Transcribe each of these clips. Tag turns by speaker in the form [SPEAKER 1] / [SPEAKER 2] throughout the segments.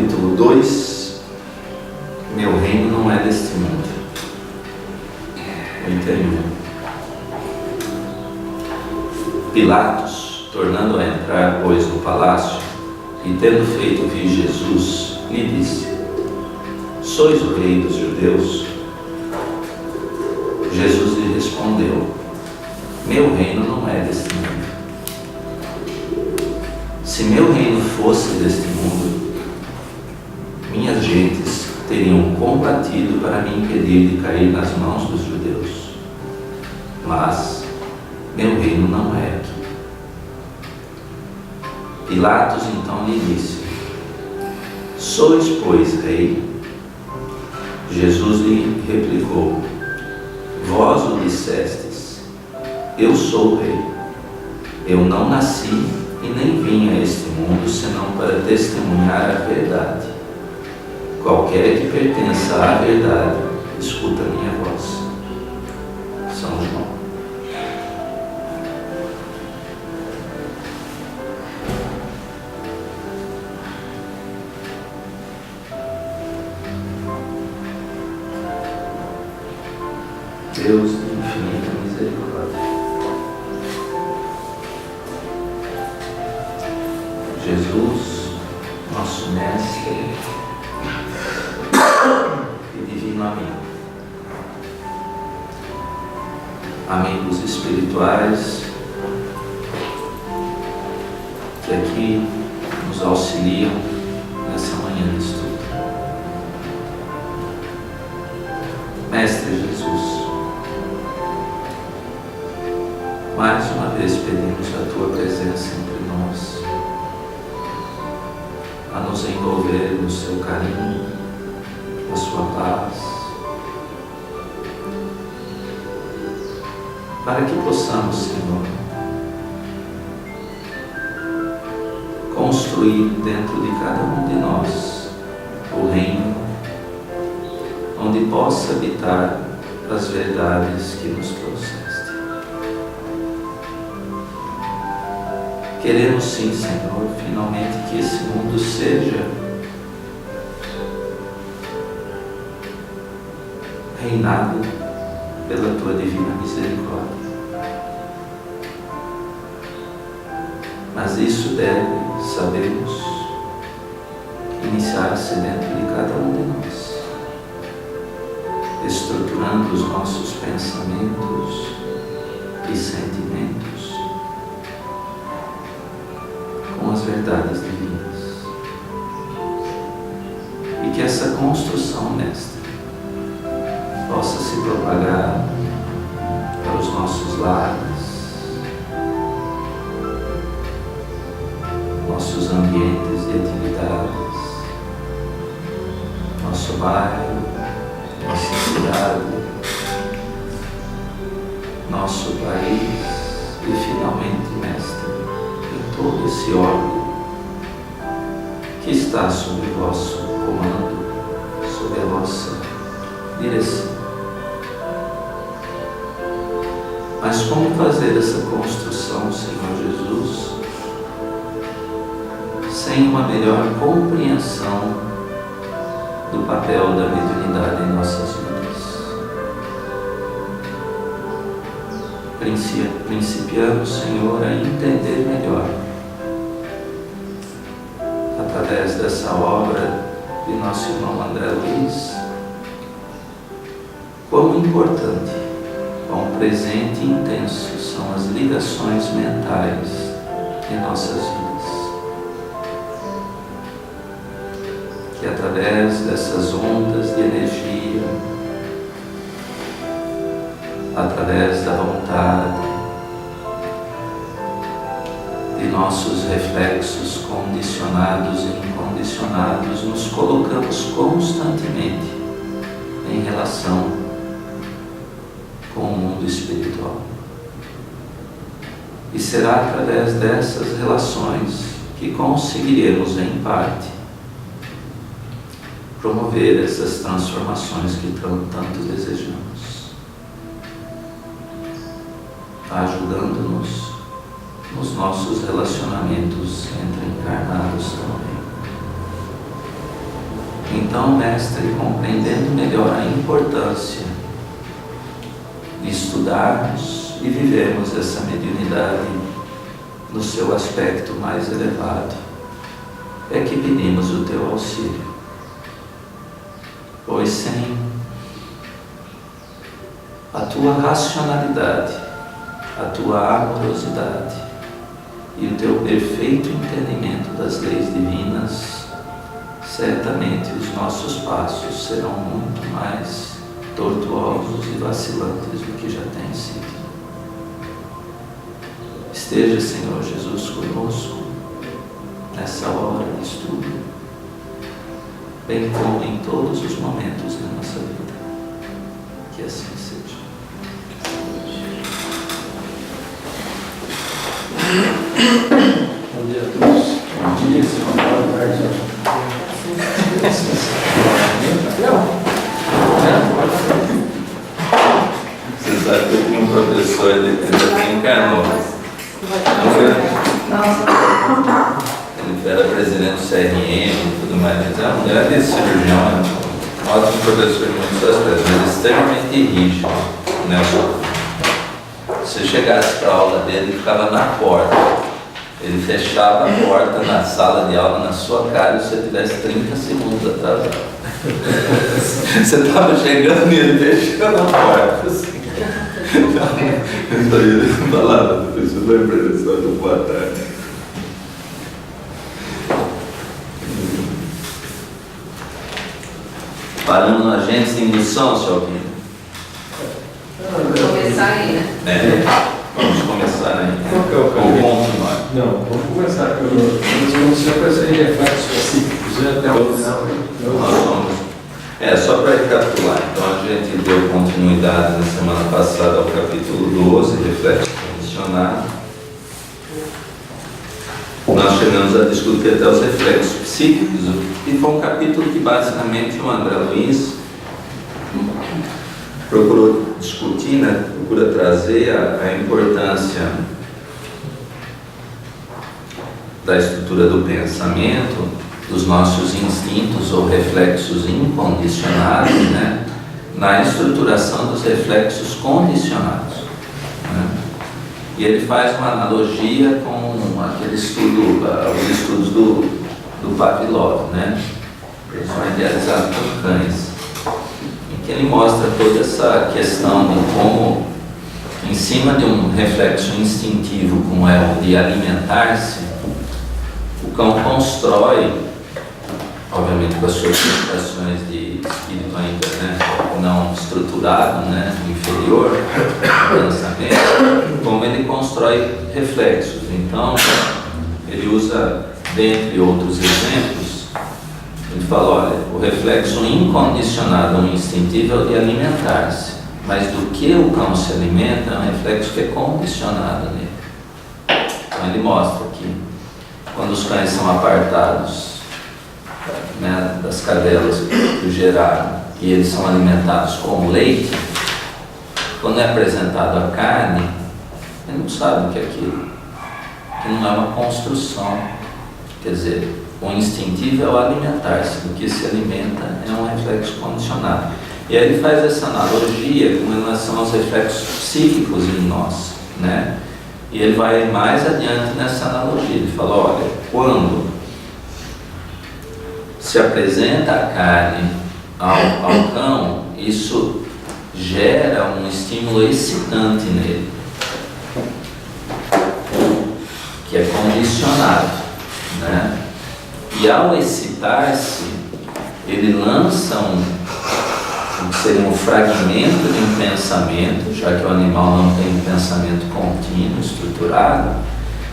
[SPEAKER 1] capítulo 2, meu reino não é deste mundo. O interior. Pilatos, tornando a entrar, pois, no palácio, e tendo feito vir Jesus, lhe disse: sois o rei dos judeus? Jesus lhe respondeu: meu reino não é deste mundo. Se meu reino fosse deste mundo, minhas gentes teriam combatido para me impedir de cair nas mãos dos judeus. Mas meu reino não é aqui. Pilatos então lhe disse: sois, pois, rei? Jesus lhe replicou: vós o dissestes, eu sou rei. Eu não nasci e nem vim a este mundo senão para testemunhar a verdade. Qualquer que pertença à verdade, escuta a minha voz. São João. Deus de infinita misericórdia, Jesus, nosso Mestre e divino amigo, amigos espirituais que aqui nos auxiliam nessa manhã de estudo. Mestre Jesus, mais uma vez pedimos a Tua presença entre nós, a nos envolver no Seu carinho, na Sua paz, para que possamos, Senhor, construir dentro de cada um de nós o reino onde possa habitar as verdades que nos trouxeste. Queremos sim, Senhor, finalmente que esse mundo seja reinado pela Tua divina misericórdia. Mas isso deve, sabemos, iniciar-se dentro de cada um de nós, estruturando os nossos pensamentos e sentimentos com as verdades divinas, e que essa construção, Mestre, possa se propagar para os nossos lares, nossos ambientes de atividades, nosso bairro, nossa cidade, nosso país e finalmente, Mestre, em todo esse órgão que está sob o vosso comando, sob a vossa direção. Mas como fazer essa construção, Senhor Jesus, sem uma melhor compreensão do papel da mediunidade em nossas vidas? Principiamos, Senhor, a entender melhor, através dessa obra de nosso irmão André Luiz, quão importante, quão presente e intenso são as ligações mentais em nossas vidas. Que através dessas ondas de energia, através da vontade, de nossos reflexos condicionados e incondicionados, nos colocamos constantemente em relação com o mundo espiritual. E será através dessas relações que conseguiremos, em parte, promover essas transformações que tanto desejamos, ajudando-nos nos nossos relacionamentos entre encarnados também. Então, mestre, compreendendo melhor a importância de estudarmos e vivermos essa mediunidade no seu aspecto mais elevado, é que pedimos o teu auxílio, pois sem a tua racionalidade, a tua amorosidade e o teu perfeito entendimento das leis divinas, certamente os nossos passos serão muito mais tortuosos e vacilantes do que já têm sido. Esteja, Senhor Jesus, conosco nessa hora de estudo, bem como em todos os momentos da nossa vida. Que assim seja.
[SPEAKER 2] Bom dia a todos. Bom dia, senhor. Boa tarde.
[SPEAKER 1] Você sabe que eu tinha um professor, ele já encarnou. Ele era presidente do CRM e tudo mais. Ele era um grande cirurgião, um ótimo professor de muitas aspectos, mas extremamente rígido, né? Se chegasse para a aula dele, ele ficava na porta. Ele fechava a porta na sala de aula na sua cara e se você tivesse 30 segundos atrasado. Você estava chegando e ele fechando a porta. Assim. Então, ele falava, professor, professor, boa tarde. Parando no agente de indução, seu Alpino.
[SPEAKER 3] Vamos começar aí, né?
[SPEAKER 1] Vamos começar aí.
[SPEAKER 2] Qual que é o caminho?
[SPEAKER 1] Continuar.
[SPEAKER 2] Não, vamos começar pelo. Vamos fazer reflexos específicos até o final.
[SPEAKER 1] Nós vamos. Só para recapitular. Então a gente deu continuidade na semana passada ao capítulo 12, reflexo condicionado. Nós chegamos a discutir até os reflexos psíquicos, e foi um capítulo que basicamente o André Luiz procurou discutir, né? Procura trazer a importância da estrutura do pensamento, dos nossos instintos ou reflexos incondicionados, né? Na estruturação dos reflexos condicionados, né? E ele faz uma analogia com aquele estudo, os estudos do Pavlov, né? Eles são idealizados por cães, em que ele mostra toda essa questão de como, em cima de um reflexo instintivo como é o de alimentar-se, o cão constrói, obviamente com as suas limitações de espírito ainda, né, não estruturado, né, inferior ao pensamento, como ele constrói reflexos. Então, ele usa, dentre outros exemplos, ele fala, olha, o reflexo incondicionado ou instintivo é o de alimentar-se, mas do que o cão se alimenta é um reflexo que é condicionado nele. Então ele mostra que quando os cães são apartados, né, das cadelas que o geraram e eles são alimentados com leite, quando é apresentado a carne, ele não sabe o que é aquilo, que não é uma construção. Quer dizer, o instintivo é o alimentar-se, do que se alimenta é um reflexo condicionado. E aí ele faz essa analogia com relação aos reflexos psíquicos em nós, né? E ele vai mais adiante nessa analogia. Ele fala, olha, quando se apresenta a carne ao cão, isso gera um estímulo excitante nele, que é condicionado, né? E ao excitar-se, ele lança seria um fragmento de um pensamento, já que o animal não tem um pensamento contínuo, estruturado,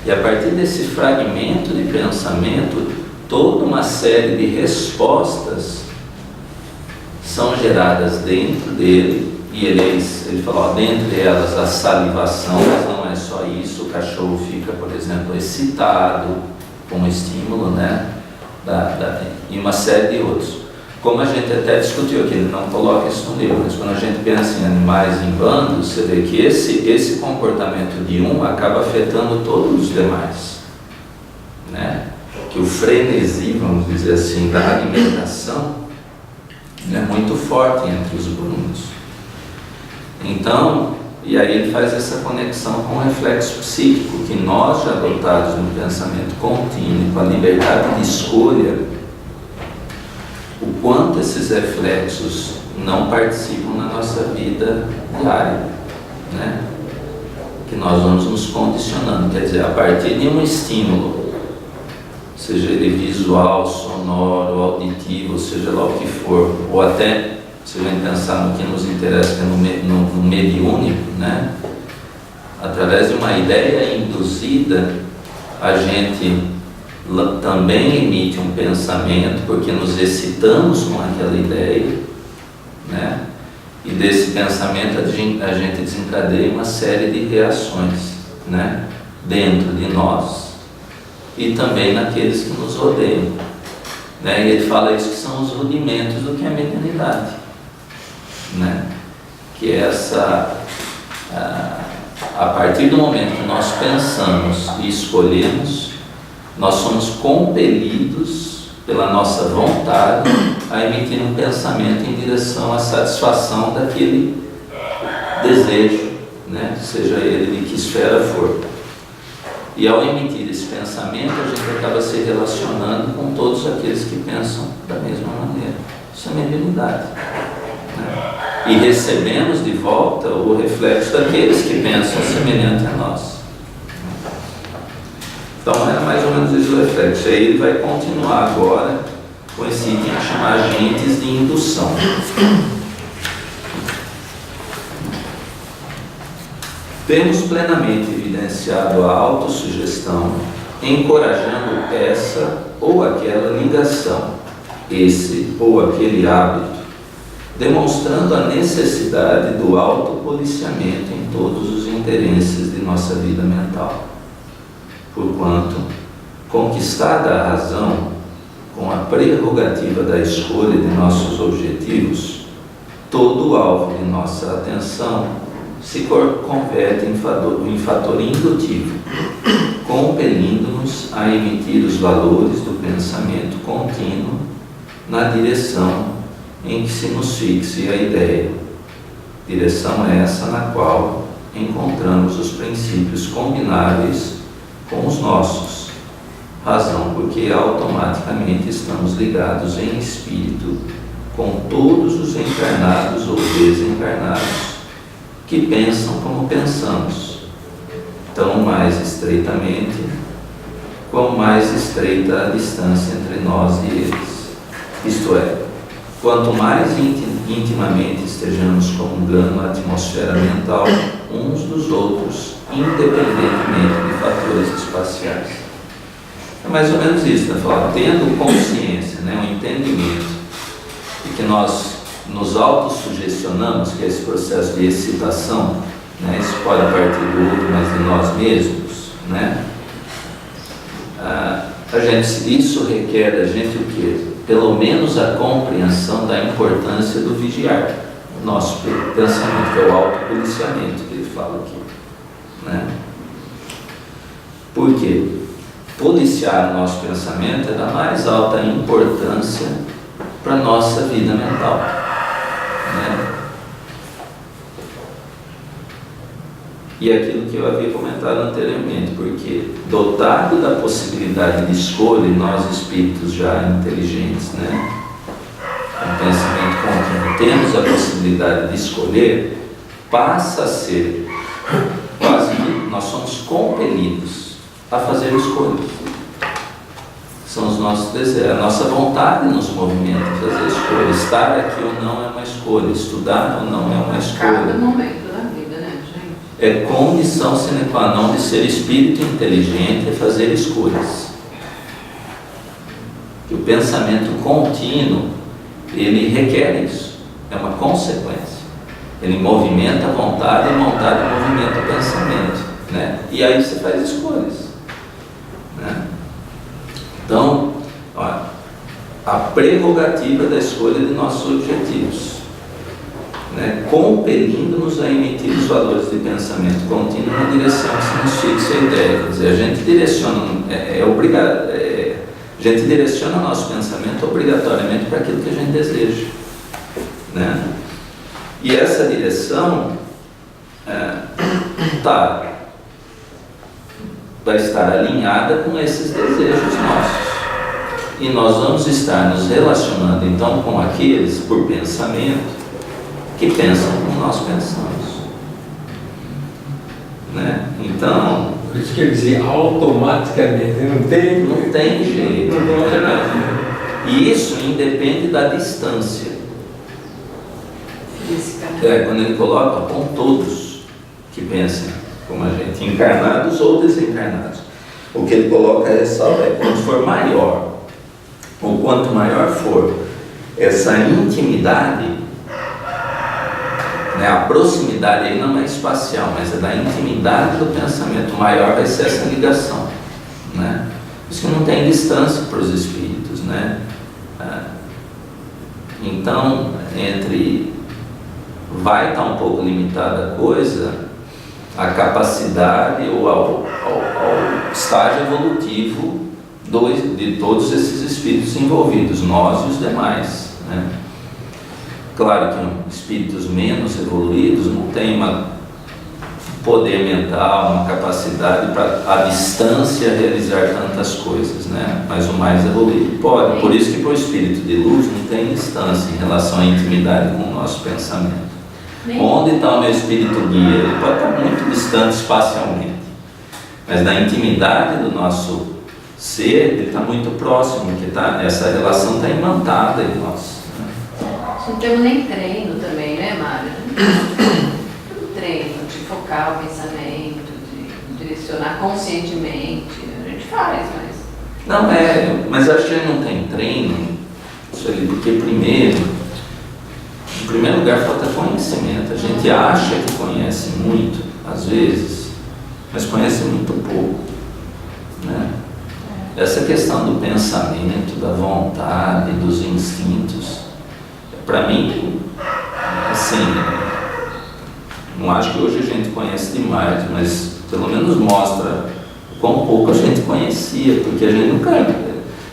[SPEAKER 1] e a partir desse fragmento de pensamento, toda uma série de respostas são geradas dentro dele, e ele falou, dentre elas a salivação, mas não é só isso, o cachorro fica, por exemplo, excitado com o estímulo, né? E uma série de outros. Como a gente até discutiu aqui, ele não coloca isso no livro, mas quando a gente pensa em animais em bandos, você vê que esse comportamento de um acaba afetando todos os demais, né? Que o frenesi, vamos dizer assim, da alimentação é muito forte entre os brunos. Então, e aí ele faz essa conexão com o reflexo psíquico, que nós já adotados no pensamento contínuo, com a liberdade de escolha, o quanto esses reflexos não participam na nossa vida diária, né? Que nós vamos nos condicionando, quer dizer, a partir de um estímulo, seja ele visual, sonoro, auditivo, seja lá o que for, ou até, se a gente pensar no que nos interessa, que é no mediúnico, né? Através de uma ideia induzida, a gente também emite um pensamento, porque nos excitamos com aquela ideia, né? E desse pensamento a gente desencadeia uma série de reações, né? Dentro de nós e também naqueles que nos rodeiam, né? E ele fala isso, que são os rudimentos do que é a mediunidade, né? Que é essa, a partir do momento que nós pensamos e escolhemos, nós somos compelidos pela nossa vontade a emitir um pensamento em direção à satisfação daquele desejo, né? Seja ele de que esfera for. E ao emitir esse pensamento, a gente acaba se relacionando com todos aqueles que pensam da mesma maneira. Isso é mediunidade, né? E recebemos de volta o reflexo daqueles que pensam semelhante a nós. Então é mais ou menos esse o reflexo. Aí ele vai continuar agora com esse item que chama agentes de indução. Temos plenamente evidenciado a autossugestão, encorajando essa ou aquela ligação, esse ou aquele hábito, demonstrando a necessidade do autopoliciamento em todos os interesses de nossa vida mental. Porquanto, conquistada a razão, com a prerrogativa da escolha de nossos objetivos, todo o alvo de nossa atenção se converte em fator indutivo, compelindo-nos a emitir os valores do pensamento contínuo na direção em que se nos fixe a ideia, direção essa na qual encontramos os princípios combináveis com os nossos, razão porque automaticamente estamos ligados em espírito com todos os encarnados ou desencarnados que pensam como pensamos, tão mais estreitamente, quão mais estreita a distância entre nós e eles. Isto é, quanto mais intimamente estejamos comungando a atmosfera mental uns dos outros, independentemente de fatores espaciais. É mais ou menos isso, né? Falar, tendo consciência, né? Um entendimento de que nós nos autossugestionamos, que é esse processo de excitação, né? Isso pode partir do outro, mas de nós mesmos, né? Isso requer da gente o quê? Pelo menos a compreensão da importância do vigiar, o nosso pensamento, que é o autopoliciamento que ele fala aqui, né? Por quê? Policiar o nosso pensamento é da mais alta importância para a nossa vida mental, né? E aquilo que eu havia comentado anteriormente, porque dotado da possibilidade de escolha, nós espíritos já inteligentes, né, com pensamento contínuo, temos a possibilidade de escolher, passa a ser quase que nós somos compelidos a fazer escolhas. São os nossos desejos, a nossa vontade nos movimenta a fazer escolhas. Estar aqui ou não é uma escolha, estudar ou não é uma escolha.
[SPEAKER 3] Cada momento da vida, né, gente?
[SPEAKER 1] É condição sine qua non de ser espírito inteligente, é fazer escolhas. E o pensamento contínuo, ele requer isso, é uma consequência. Ele movimenta a vontade, e a vontade movimenta o pensamento, né? E aí você faz escolhas, né? Então, olha, a prerrogativa da escolha de nossos objetivos, né, compelindo-nos a emitir os valores de pensamento contínuo na direção que se nos fixa a ideia. Quer dizer, a gente direciona nosso pensamento obrigatoriamente para aquilo que a gente deseja. né? E essa direção vai estar alinhada com esses desejos nossos. E nós vamos estar nos relacionando então com aqueles, por pensamento, que pensam como nós pensamos, né? Então,
[SPEAKER 2] por isso que ele dizia automaticamente, não tem
[SPEAKER 1] jeito, né? E isso independe da distância. Quando ele coloca com todos que pensem como a gente, encarnados ou desencarnados. O que ele coloca é quanto for maior, ou quanto maior for essa intimidade, né, a proximidade aí não é espacial, mas é da intimidade do pensamento, maior vai ser essa ligação, né? Por isso que não tem distância para os espíritos, né? Então, vai estar um pouco limitada a coisa, a capacidade ou ao estágio evolutivo de todos esses espíritos envolvidos, nós e os demais, né? Claro que espíritos menos evoluídos não têm um poder mental, uma capacidade para à distância realizar tantas coisas, né? Mas o mais evoluído pode. Por isso que para o espírito de luz não tem distância em relação à intimidade com o nosso pensamento. Onde está o meu espírito guia? Ele pode estar muito distante espacialmente, mas na intimidade do nosso ser, ele está muito próximo, porque essa relação está imantada em nós.
[SPEAKER 3] Não temos nem treino também, né, Mário? Treino de focar o pensamento, de direcionar conscientemente. A gente faz,
[SPEAKER 1] mas acho que ele não tem treino, isso ali, porque em primeiro lugar, falta conhecimento. A gente acha que conhece muito, às vezes, mas conhece muito pouco, né? Essa questão do pensamento, da vontade, dos instintos, para mim, assim, não acho que hoje a gente conhece demais, mas pelo menos mostra quão pouco a gente conhecia, porque a gente nunca...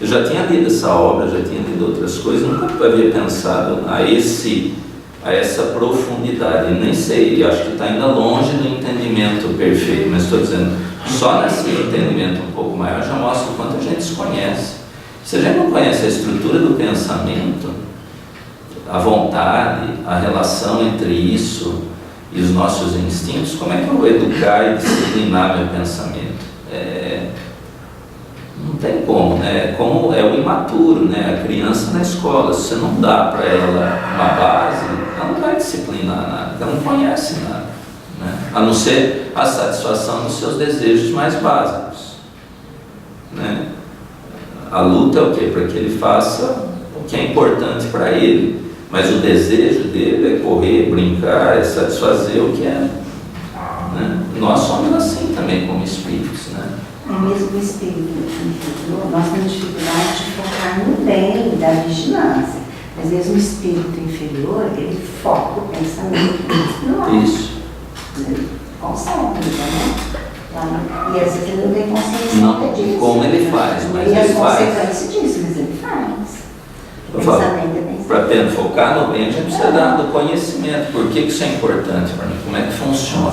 [SPEAKER 1] Eu já tinha lido essa obra, já tinha lido outras coisas, nunca havia pensado a essa profundidade. Nem sei, acho que está ainda longe do entendimento perfeito, mas estou dizendo, só nesse entendimento um pouco maior já mostra o quanto a gente se conhece. Se a gente não conhece a estrutura do pensamento, a vontade, a relação entre isso e os nossos instintos, como é que eu vou educar e disciplinar meu pensamento? Não tem como, né? Como é o imaturo, né? A criança na escola, se você não dá para ela uma base, ela não vai disciplinar nada, ela não conhece nada, né? A não ser a satisfação dos seus desejos mais básicos, né? A luta é o quê? Para que ele faça o que é importante para ele, mas o desejo dele é correr, brincar, é satisfazer o que é, né? Nós somos assim também como espíritos, né?
[SPEAKER 4] É mesmo o espírito inferior, nós temos dificuldade de focar no bem, da vigilância. Mas mesmo o espírito inferior, ele foca o pensamento no alto.
[SPEAKER 1] Isso.
[SPEAKER 4] Ele consegue, né? E às vezes ele não tem consciência
[SPEAKER 1] Não,
[SPEAKER 4] disso.
[SPEAKER 1] como ele faz, mas
[SPEAKER 4] e
[SPEAKER 1] ele
[SPEAKER 4] as
[SPEAKER 1] faz.
[SPEAKER 4] consequências disso, mas ele faz.
[SPEAKER 1] Eu falo,
[SPEAKER 4] Pensamento é pensamento.
[SPEAKER 1] para focar no bem, a gente precisa dar do conhecimento. Por que isso é importante para mim? Como é que funciona?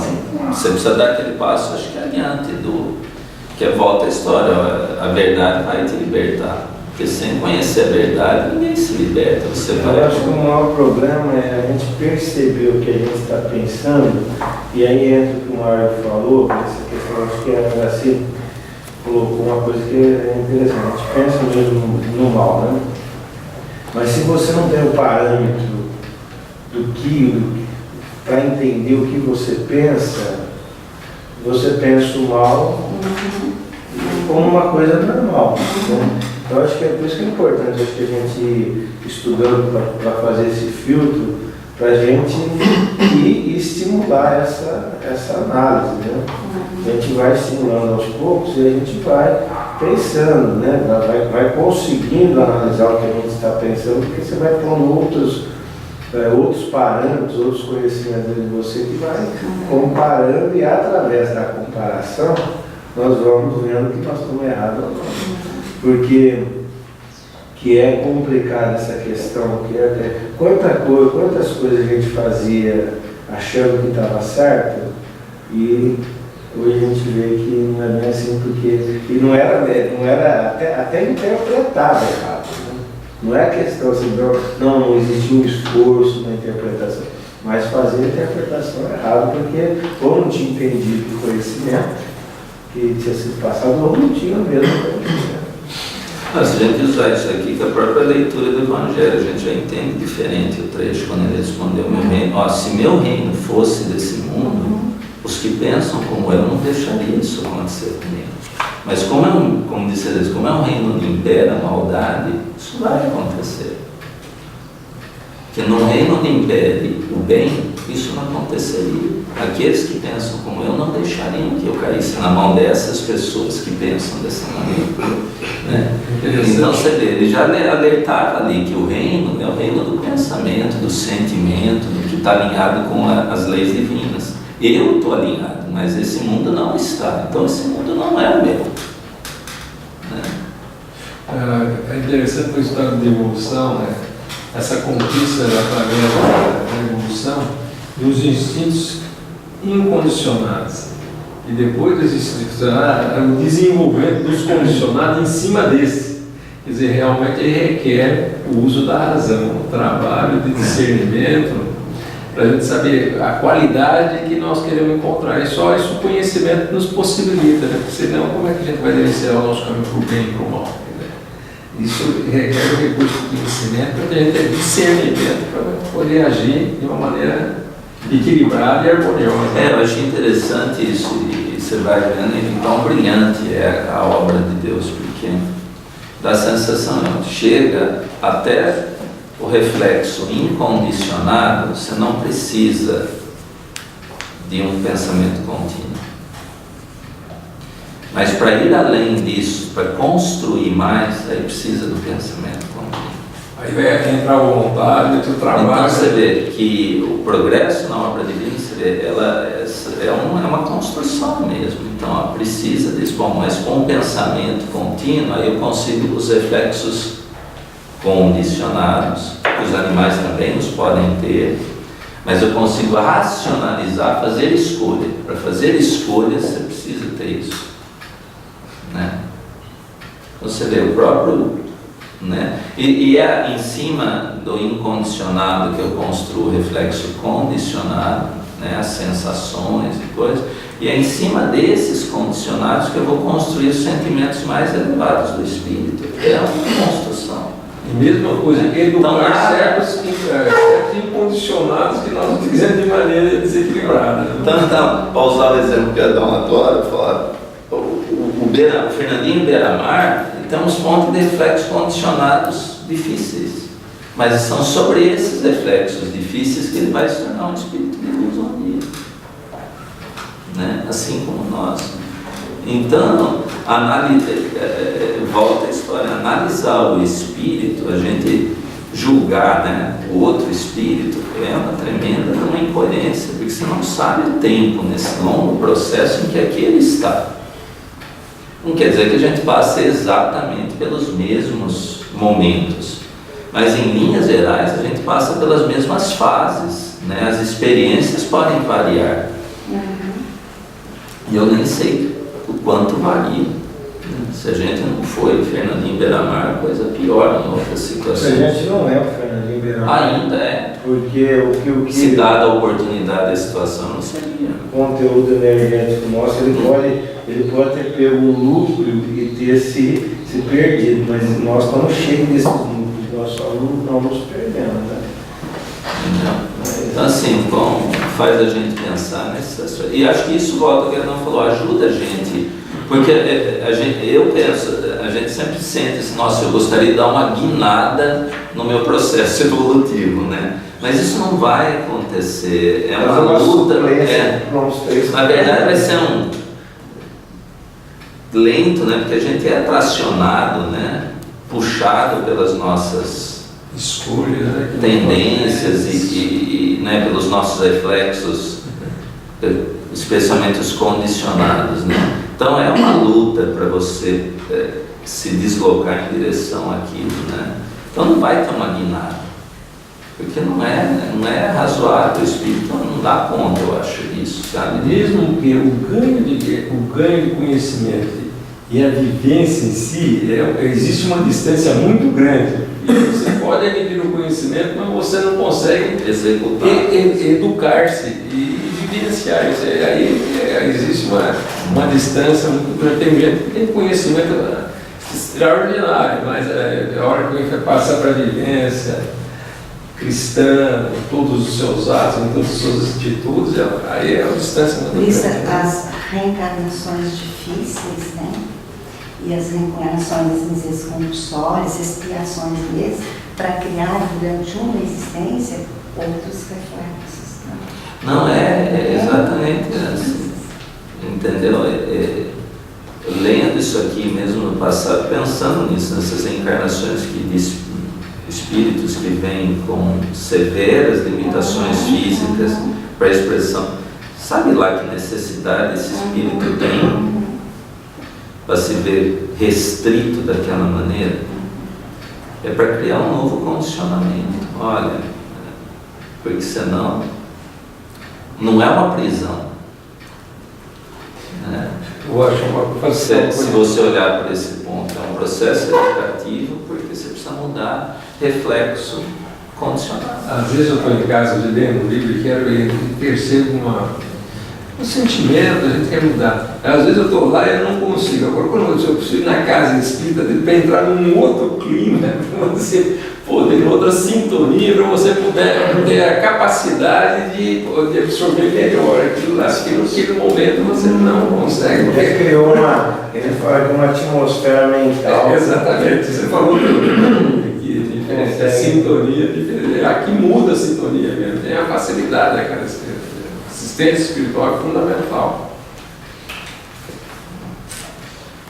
[SPEAKER 1] Você precisa dar aquele passo, acho que adiante que volta a história, a verdade vai te libertar. Porque sem conhecer a verdade, ninguém se liberta.
[SPEAKER 5] Eu acho que o maior problema é a gente perceber o que a gente está pensando, e aí entra o que o Mário falou, essa questão, acho que a Graci colocou uma coisa que é interessante, a gente pensa mesmo no mal, né? Mas se você não tem o parâmetro para entender o que você pensa o mal como uma coisa normal, né? Então acho que é por isso que é importante, acho que a gente estudando para fazer esse filtro, para a gente ir estimular essa análise, né? A gente vai estimulando aos poucos e a gente vai pensando, né? Vai conseguindo analisar o que a gente está pensando, porque você vai pondo outros parâmetros, outros conhecimentos de você que vai comparando, e através da comparação nós vamos vendo que nós estamos errados ou não. Porque que é complicada essa questão, que até quantas coisas a gente fazia achando que estava certo, e hoje a gente vê que não é bem assim, porque e não era até interpretado errado. Né? Não é questão assim, não existia um esforço na interpretação, mas fazia a interpretação errada, porque ou não tinha entendido o conhecimento que tinha sido passado, ou não tinha mesmo conhecimento.
[SPEAKER 1] Mas se a gente usar isso aqui, que a própria leitura do Evangelho, a gente já entende diferente o trecho quando ele respondeu: meu reino, ó, se meu reino fosse desse mundo, os que pensam como eu não deixariam isso acontecer comigo. Mas como disse Deus, como é um reino onde impera a maldade, isso vai acontecer. Que no reino onde impere o bem, isso não aconteceria. Aqueles que pensam como eu não deixariam que eu caísse na mão dessas pessoas que pensam dessa maneira. Né? Então você vê, ele já alertava ali que o reino é o reino do pensamento, do sentimento, do que está alinhado com as leis divinas. Eu estou alinhado, mas esse mundo não está. Então esse mundo não é o meu. Né?
[SPEAKER 2] É interessante a história de evolução, né? Essa conquista através da evolução dos instintos incondicionados. E depois dos instintos, o desenvolvimento dos condicionados em cima desse. Quer dizer, realmente ele requer o uso da razão, o trabalho de discernimento, para a gente saber a qualidade que nós queremos encontrar. E só isso o conhecimento nos possibilita, né? Porque senão, como é que a gente vai direcionar o nosso caminho para o bem e para o mal? Isso requer o recurso de conhecimento para a gente ter discernimento para poder agir de uma maneira equilibrada e harmoniosa.
[SPEAKER 1] Eu achei interessante isso, e você vai vendo em tão brilhante é a obra de Deus, porque dá a sensação, chega até o reflexo incondicionado, você não precisa de um pensamento contínuo. Mas para ir além disso, para construir mais, aí precisa do pensamento contínuo.
[SPEAKER 2] Aí vai entrar a vontade, o trabalho.
[SPEAKER 1] Então você vê que o progresso na obra divina, você vê, ela é uma construção mesmo. Então ela precisa disso. Bom, mas com o pensamento contínuo, aí eu consigo os reflexos condicionados, que os animais também os podem ter, mas eu consigo racionalizar, fazer escolha. Para fazer escolhas, você precisa ter isso. Né? Você vê o próprio, né? E é em cima do incondicionado que eu construo o reflexo condicionado, né? As sensações e coisas, e é em cima desses condicionados que eu vou construir os sentimentos mais elevados do espírito. É uma construção.
[SPEAKER 2] E mesma coisa, educar certos incondicionados que nós fizemos de maneira desequilibrada.
[SPEAKER 1] Então, para usar o exemplo que Adão adora, falar, o Fernandinho Beiramar, tem uns pontos de reflexos condicionados difíceis, mas são sobre esses reflexos difíceis que ele vai se tornar um espírito de luz um dia, né? Assim como nós. Então, volta a história, analisar o espírito, a gente julgar, né, o outro espírito, é uma tremenda uma incoerência, porque você não sabe o tempo nesse longo processo em que aquele está. Não quer dizer que a gente passe exatamente pelos mesmos momentos, mas em linhas gerais a gente passa pelas mesmas fases, né? As experiências podem variar. E eu nem sei o quanto varia. Se a gente não foi Fernandinho Beiramar, coisa pior em outras situações.
[SPEAKER 5] A gente não é o Fernandinho Beiramar.
[SPEAKER 1] Ainda é.
[SPEAKER 5] Porque o que
[SPEAKER 1] se dada a oportunidade da situação, não seria.
[SPEAKER 5] O conteúdo energético nosso, ele pode ter pego um lucro e ter se perdido, mas nós estamos cheios desses lucros, nós só não nos perdemos, né?
[SPEAKER 1] Então assim, faz a gente pensar nessa. E acho que isso, volta ao que não falou, ajuda a gente, porque eu penso, a gente sempre sente assim, nossa, eu gostaria de dar uma guinada no meu processo evolutivo, né? Mas isso não vai acontecer, é uma luta. Na verdade vai ser lento, né? Porque a gente é tracionado, né? Puxado pelas nossas
[SPEAKER 2] escolhas, né?
[SPEAKER 1] Tendências e né, pelos nossos reflexos, especialmente os condicionados, né? Então é uma luta para você se deslocar em direção àquilo, né? Então não vai ter uma guinada, porque não é razoável, o espírito não dá conta, eu acho, disso, sabe?
[SPEAKER 2] Mesmo que o ganho de conhecimento e a vivência em si, existe uma distância muito grande. E você pode adquirir o conhecimento, mas você não consegue
[SPEAKER 1] Executar.
[SPEAKER 2] educar-se e vivenciar isso. Aí existe uma distância muito grande. Tem gente que tem conhecimento extraordinário, mas a hora que ele passa para a vivência cristã, em todos os seus atos, em todas as suas atitudes, aí é uma distância muito
[SPEAKER 4] Por isso,
[SPEAKER 2] grande.
[SPEAKER 4] as reencarnações difíceis, né? E as reencarnações, às vezes, compulsórias, expiações mesmo, para criar durante uma existência outros reflexos. Né?
[SPEAKER 1] Não, é exatamente assim, entendeu? Lendo isso aqui mesmo no passado, pensando nisso, nessas reencarnações de espíritos que vêm com severas limitações físicas para a expressão. Sabe lá que necessidade esse espírito tem para se ver restrito daquela maneira? É para criar um novo condicionamento. Olha, porque senão não é uma prisão, né?
[SPEAKER 2] Eu acho uma
[SPEAKER 1] Se você olhar por esse ponto, é um processo educativo, porque você precisa mudar reflexo condicionado.
[SPEAKER 2] Às vezes eu estou em casa lendo um livro e percebo um sentimento, a gente quer mudar. Às vezes eu estou lá e eu não consigo. Agora, quando eu preciso ir na casa espírita dele para entrar num outro clima, para você poder, outra sintonia, para você poder ter a capacidade de absorver melhor aquilo lá. Acho que naquele momento você não consegue.
[SPEAKER 5] Ele criou ele fala de uma atmosfera mental.
[SPEAKER 2] Exatamente, você falou que diferente, a sintonia diferente. Aqui muda a sintonia mesmo, tem a facilidade, né, cara? Assistência espiritual é fundamental.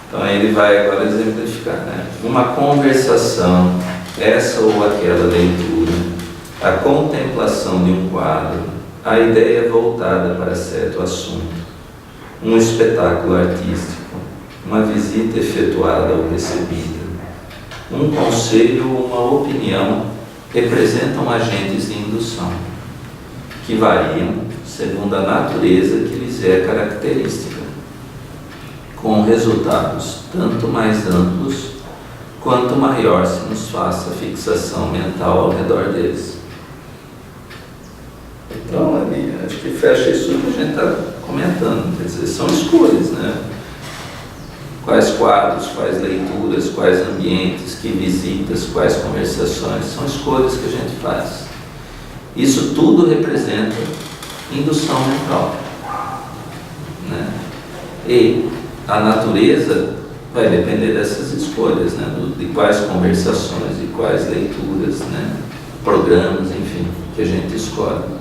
[SPEAKER 1] Então ele vai agora exemplificar, né? Uma conversação, essa ou aquela leitura, a contemplação de um quadro, a ideia voltada para certo assunto, um espetáculo artístico, uma visita efetuada ou recebida, um conselho ou uma opinião representam agentes de indução, que variam segundo a natureza que lhes é característica, com resultados tanto mais amplos quanto maior se nos faça a fixação mental ao redor deles. Então, ali, acho que fecha isso que a gente está comentando, quer dizer, são escolhas, né? Quais quadros, quais leituras, quais ambientes, que visitas, quais conversações, são escolhas que a gente faz. Isso tudo representa indução mental, né? E a natureza vai depender dessas escolhas, né? De quais conversações, de quais leituras, né? Programas, enfim, que a gente escolhe.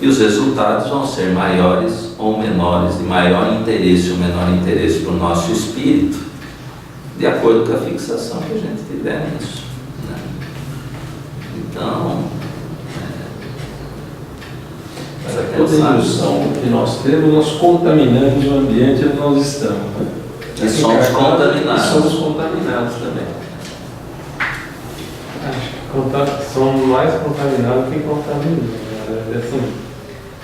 [SPEAKER 1] E os resultados vão ser maiores ou menores, de maior interesse ou menor interesse para o nosso espírito, de acordo com a fixação que a gente tiver nisso, né? Então,
[SPEAKER 2] Toda indução que nós temos, nós contaminamos o ambiente onde nós estamos.
[SPEAKER 1] E somos contaminados.
[SPEAKER 2] E somos contaminados também.
[SPEAKER 6] Acho que somos mais contaminados que contaminados. Né? Assim,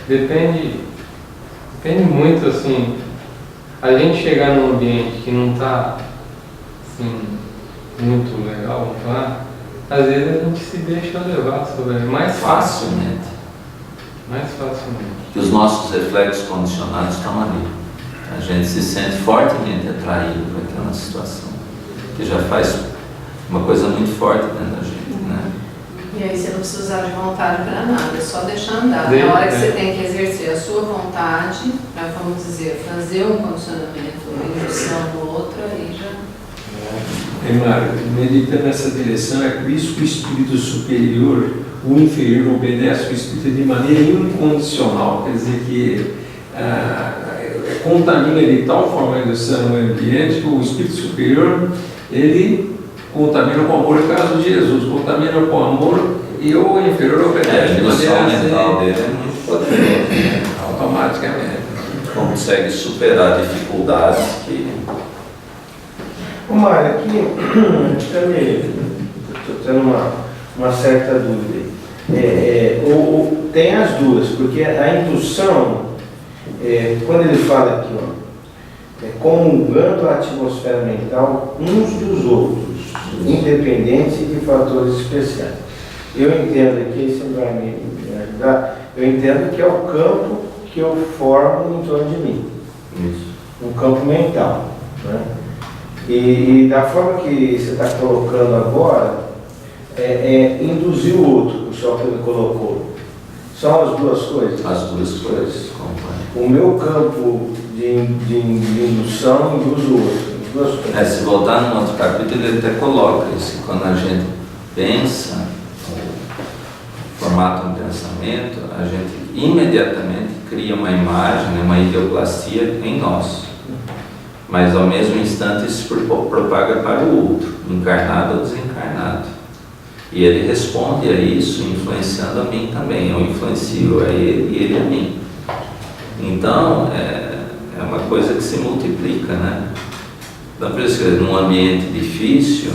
[SPEAKER 6] depende muito, assim, a gente chegar num ambiente que não está assim, muito legal, não tá? Às vezes a gente se deixa levar sobre mais
[SPEAKER 1] facilmente.
[SPEAKER 6] Mais facilmente.
[SPEAKER 1] Que os nossos reflexos condicionados estão ali. A gente se sente fortemente atraído para aquela situação, que já faz uma coisa muito forte dentro da gente, né?
[SPEAKER 3] E aí você não precisa usar de vontade para nada, é só deixar andar. Na hora que você tem que exercer a sua vontade, para, vamos dizer, fazer um condicionamento, uma indução no outro, aí já...
[SPEAKER 2] Mário, meditando nessa direção, é por isso que o espírito superior, o inferior, obedece o espírito de maneira incondicional, quer dizer que contamina de tal forma a indução no ambiente que o espírito superior, ele contamina com amor, no caso de Jesus, contamina com amor e o inferior obedece
[SPEAKER 1] A
[SPEAKER 2] de
[SPEAKER 1] indução
[SPEAKER 2] maneira
[SPEAKER 1] mental dele é muito poderosa,
[SPEAKER 2] automaticamente.
[SPEAKER 1] consegue superar dificuldades que...
[SPEAKER 5] Mário, aqui estou tendo uma certa dúvida. Tem as duas, porque a indução, quando ele fala aqui, comungando a atmosfera mental uns dos outros, independente de fatores especiais. Eu entendo aqui, você vai me ajudar, eu entendo que é o campo que eu formo em torno de mim.
[SPEAKER 1] Isso.
[SPEAKER 5] Um campo mental. Né? E da forma que você está colocando agora, induzir o outro, só que ele colocou. São as duas coisas?
[SPEAKER 1] As duas coisas, companheiro.
[SPEAKER 5] O meu campo de indução induz o outro. As duas coisas.
[SPEAKER 1] Se voltar no outro capítulo, ele até coloca isso. Quando a gente pensa, formata um pensamento, a gente imediatamente cria uma imagem, uma ideoplastia em nós. Mas ao mesmo instante isso propaga para o outro, encarnado ou desencarnado. E ele responde a isso influenciando a mim também. Eu influencio a ele e ele a mim. Então, é uma coisa que se multiplica, né? Então, por isso que num ambiente difícil,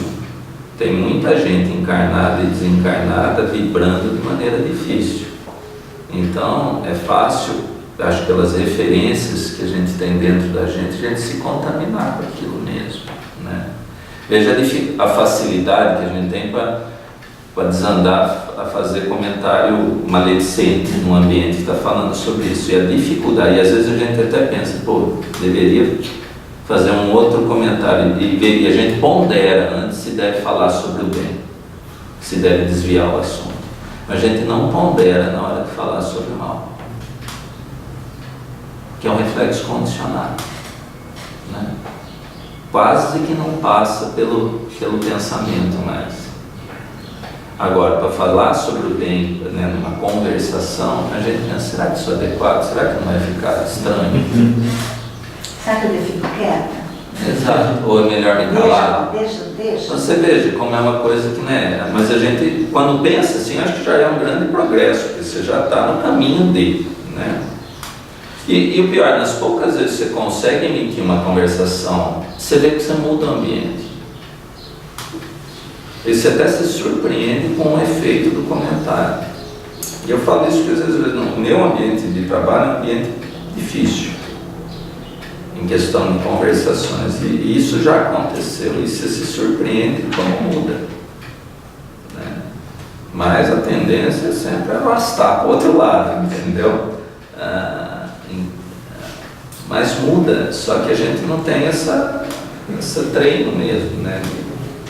[SPEAKER 1] tem muita gente encarnada e desencarnada vibrando de maneira difícil. Então, é fácil, acho que pelas referências que a gente tem dentro da gente, a gente se contaminar com aquilo mesmo, né? Veja a facilidade que a gente tem para desandar a fazer comentário maledicente num ambiente que está falando sobre isso. E a dificuldade, e às vezes a gente até pensa, deveria fazer um outro comentário, e a gente pondera antes se deve falar sobre o bem, se deve desviar o assunto. Mas a gente não pondera na hora de falar sobre o mal, que é um reflexo condicionado, né? Quase que não passa pelo pensamento mais. Agora, para falar sobre o bem, né, numa conversação, a gente pensa, será que isso é adequado? Será que não vai ficar estranho?
[SPEAKER 4] Será que eu fico quieta?
[SPEAKER 1] Exato, ou é melhor me calar?
[SPEAKER 4] Deixa.
[SPEAKER 1] Você veja como é uma coisa que não é. Mas a gente, quando pensa assim, acho que já é um grande progresso, porque você já está no caminho dele, né? E o pior, nas poucas vezes que você consegue emitir uma conversação, você vê que você muda o ambiente. E você até se surpreende com o efeito do comentário. E eu falo isso porque às vezes no meu ambiente de trabalho é um ambiente difícil, em questão de conversações. E isso já aconteceu, e você se surpreende como muda, né? Mas a tendência é sempre arrastar para o outro lado, entendeu? Mas muda, só que a gente não tem esse treino mesmo, né?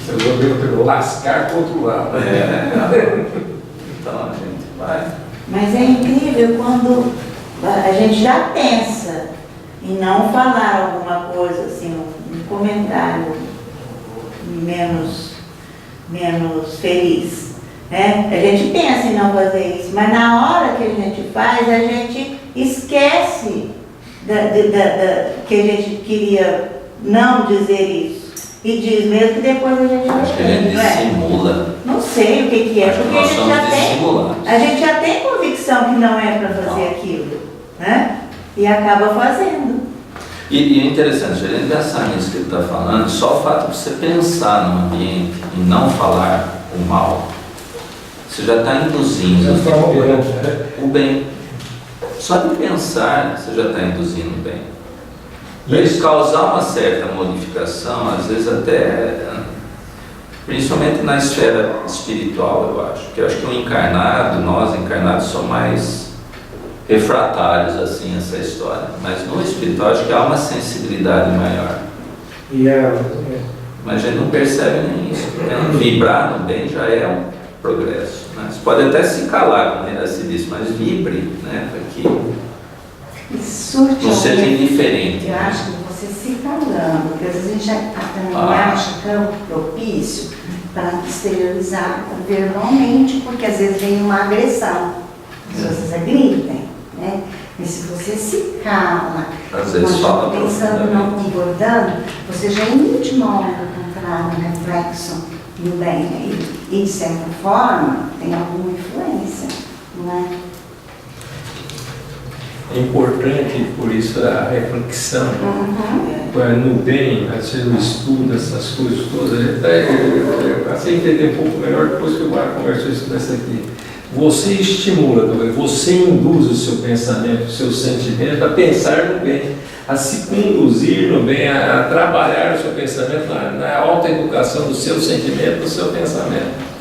[SPEAKER 2] Você resolveu lascar para o outro lado.
[SPEAKER 1] Então a gente vai.
[SPEAKER 4] Mas é incrível quando a gente já pensa em não falar alguma coisa, assim, um comentário menos feliz, né? A gente pensa em não fazer isso, mas na hora que a gente faz, a gente esquece que a gente queria não dizer isso. E diz mesmo que depois a gente
[SPEAKER 1] Acho que a gente dissimula.
[SPEAKER 4] Não sei o que é,
[SPEAKER 1] Acho que
[SPEAKER 4] porque
[SPEAKER 1] nós somos dissimulados.
[SPEAKER 4] a gente já tem convicção que não é para fazer aquilo, né? E acaba fazendo.
[SPEAKER 1] E é interessante, se a gente pensar nisso que ele está falando, só o fato de você pensar no ambiente e não falar o mal, você já está induzindo o bem. Só de pensar, você já está induzindo o bem. Para isso causar uma certa modificação, às vezes até, principalmente na esfera espiritual, eu acho. Porque eu acho que o encarnado, nós encarnados somos mais refratários assim essa história. Mas no espiritual acho que há uma sensibilidade maior. Mas a gente não percebe nem isso. Porque vibrar no bem já é um progresso, né? Você pode até se calar, como ele se diz, mas vibre, né? Para que não seja indiferente.
[SPEAKER 4] Eu acho que você se calando, porque às vezes a gente também acha campo propício para exteriorizar verbalmente, porque às vezes vem uma agressão, as pessoas agridem, né? E se você se cala,
[SPEAKER 1] às vezes fala
[SPEAKER 4] pensando, não concordando, você já emite uma onda contrária, um reflexo do bem aí. E de certa forma tem alguma influência, não é?
[SPEAKER 2] É importante, por isso, a reflexão no bem, o estudo, essas coisas todas. Eu passei a entender um pouco melhor depois que o Mário conversou isso aqui. Você estimula, você induz o seu pensamento, o seu sentimento a pensar no bem, a se conduzir no bem, a trabalhar o seu pensamento na autoeducação do seu sentimento, do seu pensamento.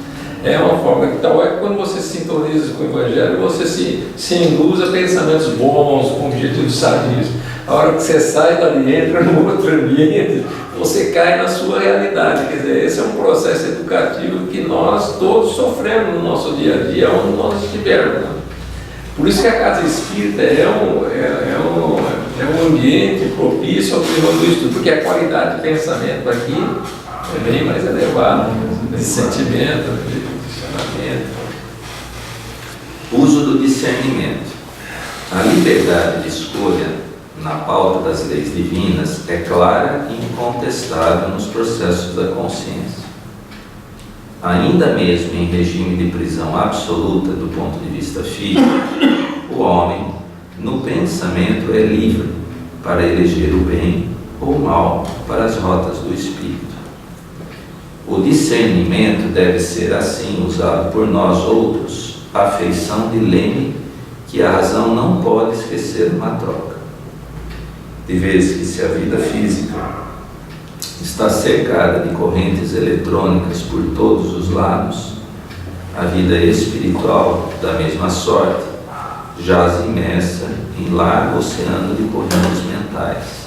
[SPEAKER 2] É uma forma que tal é que quando você se sintoniza com o Evangelho, você se induz a pensamentos bons, com objetivos sadios. A hora que você sai dali, entra no outro ambiente, você cai na sua realidade. Quer dizer, esse é um processo educativo que nós todos sofremos no nosso dia a dia, onde nós estivermos. Por isso que a Casa Espírita é um ambiente propício ao desenvolvimento do estudo, porque a qualidade de pensamento aqui é bem mais elevada, de sentimento, de funcionamento.
[SPEAKER 1] Uso do discernimento. A liberdade de escolha na pauta das leis divinas é clara e incontestável nos processos da consciência. Ainda mesmo em regime de prisão absoluta do ponto de vista físico, o homem, no pensamento, é livre para eleger o bem ou o mal para as rotas do espírito. O discernimento deve ser assim usado por nós outros, à feição de leme que a razão não pode esquecer uma troca. De vez que se a vida física está cercada de correntes eletrônicas por todos os lados, a vida espiritual, da mesma sorte, jaz imersa em largo oceano de correntes mentais,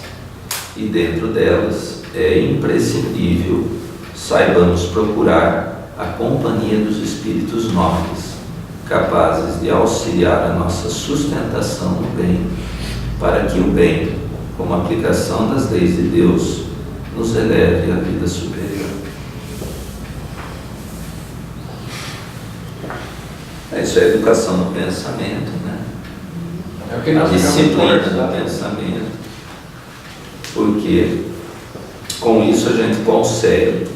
[SPEAKER 1] e dentro delas é imprescindível saibamos procurar a companhia dos espíritos nobres, capazes de auxiliar a nossa sustentação no bem, para que o bem, como aplicação das leis de Deus, nos eleve à vida superior. Isso é educação no pensamento, né?
[SPEAKER 2] É o que nós
[SPEAKER 1] disciplina do pensamento, porque com isso a gente consegue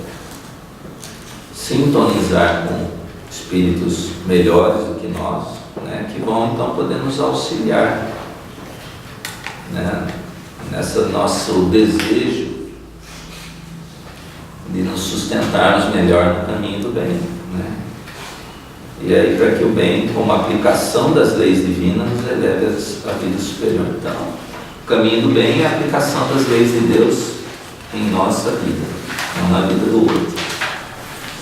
[SPEAKER 1] sintonizar com espíritos melhores do que nós, né, que vão então poder nos auxiliar, né, nessa nosso desejo de nos sustentarmos melhor no caminho do bem, né? E aí, para que o bem, como aplicação das leis divinas, nos eleve à vida superior. Então, o caminho do bem é a aplicação das leis de Deus em nossa vida, não na vida do outro,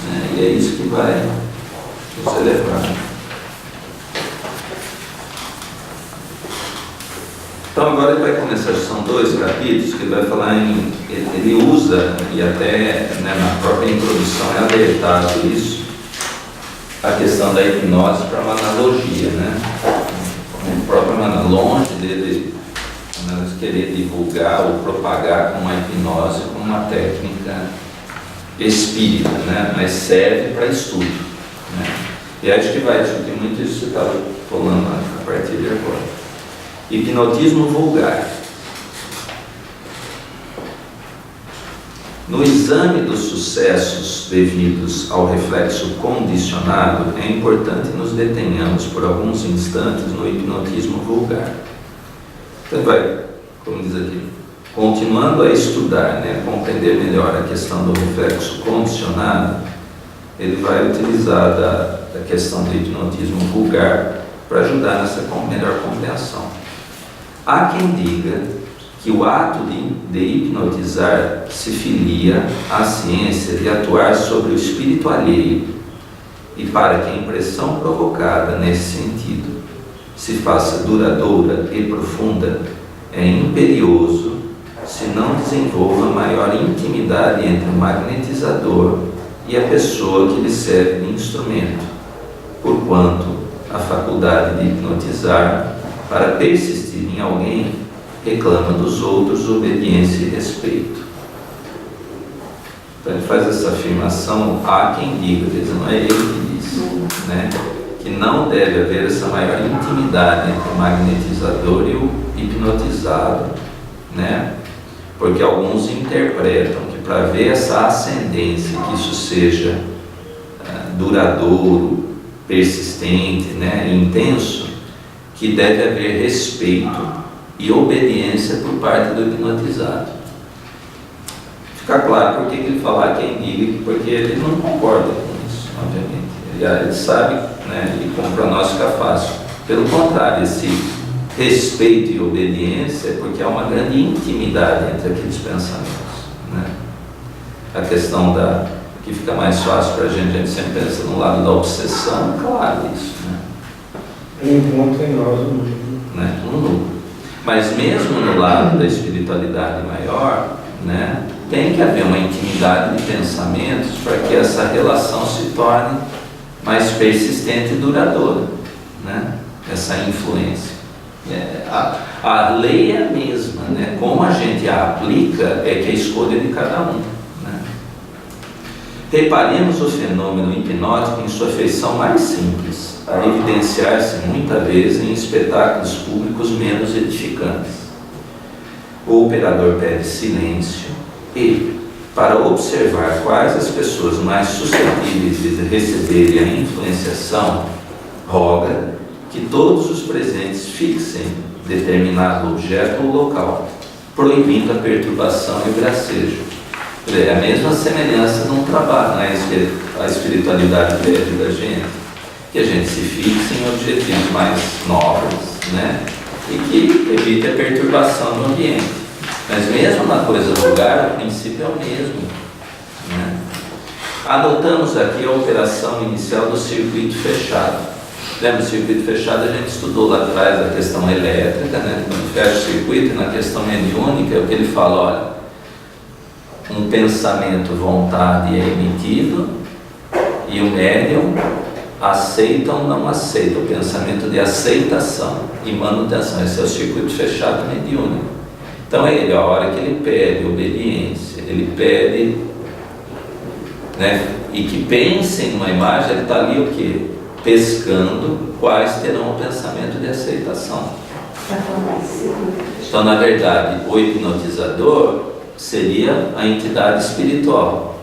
[SPEAKER 1] né? E é isso que vai nos elevar. Então agora ele vai começar, são 2 capítulos que ele vai falar ele usa, e até, né, na própria introdução é alertado isso, a questão da hipnose para uma analogia, né? O próprio Emmanuel, longe dele querer divulgar ou propagar com a hipnose como uma técnica espírita, né? Mas serve para estudo, né? E acho que vai discutir muito isso que você estava falando a partir de agora. Hipnotismo vulgar. No exame dos sucessos devidos ao reflexo condicionado, é importante nos detenhamos por alguns instantes no hipnotismo vulgar. Então vai, como diz aqui, continuando a estudar, né, compreender melhor a questão do reflexo condicionado, ele vai utilizar da questão do hipnotismo vulgar para ajudar nessa melhor compreensão. Há quem diga que o ato de hipnotizar se filia à ciência de atuar sobre o espírito alheio, e para que a impressão provocada nesse sentido se faça duradoura e profunda, é imperioso se não desenvolva maior intimidade entre o magnetizador e a pessoa que lhe serve de instrumento, porquanto a faculdade de hipnotizar, para persistir em alguém, reclama dos outros obediência e respeito. Então ele faz essa afirmação, há quem diga, não é ele que diz, né, que não deve haver essa maior intimidade entre o magnetizador e o hipnotizado, né, porque alguns interpretam que para ver essa ascendência, que isso seja duradouro, persistente, né, intenso, que deve haver respeito e obediência por parte do hipnotizado. Fica claro por que ele fala quem diga, porque ele não concorda com isso, obviamente. Ele sabe, né, e como para nós fica fácil. Pelo contrário, esse respeito e obediência é porque há uma grande intimidade entre aqueles pensamentos, né? A questão que fica mais fácil para a gente sempre pensa no lado da obsessão, claro, isso, né?
[SPEAKER 5] Encontra em nós o núcleo.
[SPEAKER 1] Né? Um núcleo. Mas mesmo no lado da espiritualidade maior, né, tem que haver uma intimidade de pensamentos para que essa relação se torne mais persistente e duradoura, né? Essa influência. A lei é a mesma, né? Como a gente a aplica é que é a escolha de cada um, né? Reparemos o fenômeno hipnótico em sua feição mais simples, a evidenciar-se muitas vezes em espetáculos públicos menos edificantes. O operador pede silêncio e, para observar quais as pessoas mais suscetíveis de receberem a influenciação, roga que todos os presentes fixem determinado objeto ou local, proibindo a perturbação e o gracejo. É a mesma semelhança num trabalho, né? A espiritualidade pede da gente que a gente se fixe em objetivos mais nobres, né? E que evite a perturbação do ambiente. Mas mesmo na coisa vulgar, o princípio é o mesmo, né? Anotamos aqui a operação inicial do circuito fechado. Lembra, o circuito fechado a gente estudou lá atrás a questão elétrica, né? Quando fecha o circuito, na questão mediúnica, é o que ele fala, olha, um pensamento, vontade é emitido e o médium aceita ou não aceita, o pensamento de aceitação e manutenção. Esse é o circuito fechado mediúnico. Então ele, a hora que ele pede obediência, ele pede, né, e que pensem numa imagem, ele está ali o quê? Pescando quais terão o pensamento de aceitação. Então, na verdade, o hipnotizador seria a entidade espiritual.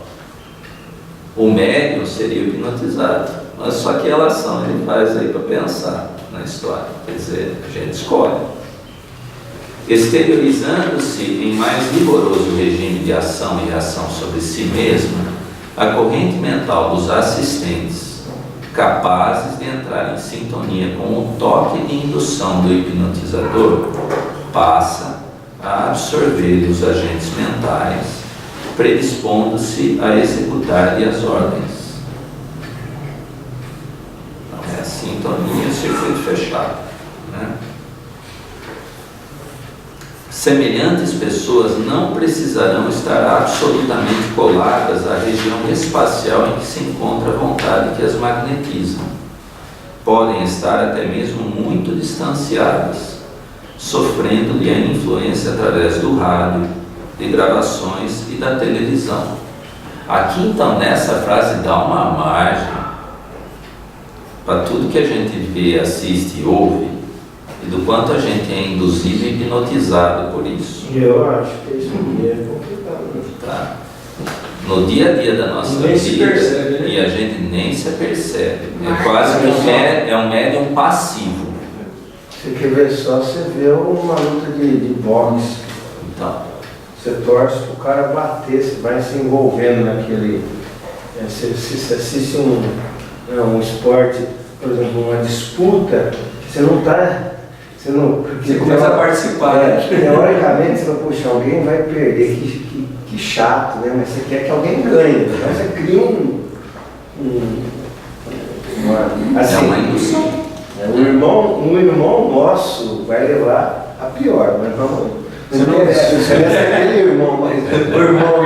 [SPEAKER 1] O médium seria o hipnotizado. Mas só que relação ele faz aí para pensar na história. Quer dizer, a gente escolhe. Exteriorizando-se em mais rigoroso regime de ação e reação sobre si mesma, a corrente mental dos assistentes, capazes de entrar em sintonia com o toque de indução do hipnotizador, passa a absorver os agentes mentais, predispondo-se a executar-lhe as ordens. Então é a sintonia, circuito fechado, né? Semelhantes pessoas não precisarão estar absolutamente coladas à região espacial em que se encontra a vontade que as magnetiza. Podem estar até mesmo muito distanciadas, sofrendo-lhe a influência através do rádio, de gravações e da televisão. Aqui então nessa frase dá uma margem para tudo que a gente vê, assiste e ouve, e do quanto a gente é induzido e hipnotizado por isso.
[SPEAKER 5] Eu acho que isso é complicado.
[SPEAKER 1] Tá? No dia a dia da nossa
[SPEAKER 2] Nem se
[SPEAKER 1] vida,
[SPEAKER 2] percebe, né?
[SPEAKER 1] e a gente nem se apercebe. É quase que um médium passivo.
[SPEAKER 5] Você quer ver só, você vê uma luta de boxe.
[SPEAKER 1] Então,
[SPEAKER 5] Você torce para o cara bater, você vai se envolvendo naquele. Você assiste um esporte, por exemplo, uma disputa, você não está.
[SPEAKER 2] Você começa a participar.
[SPEAKER 5] Teoricamente, você vai, puxa, alguém vai perder, que chato, né? Mas você quer que alguém ganhe. Então você cria
[SPEAKER 1] é uma indução.
[SPEAKER 5] Um irmão nosso vai levar a pior, mas vamos. Você é aquele irmão, mas o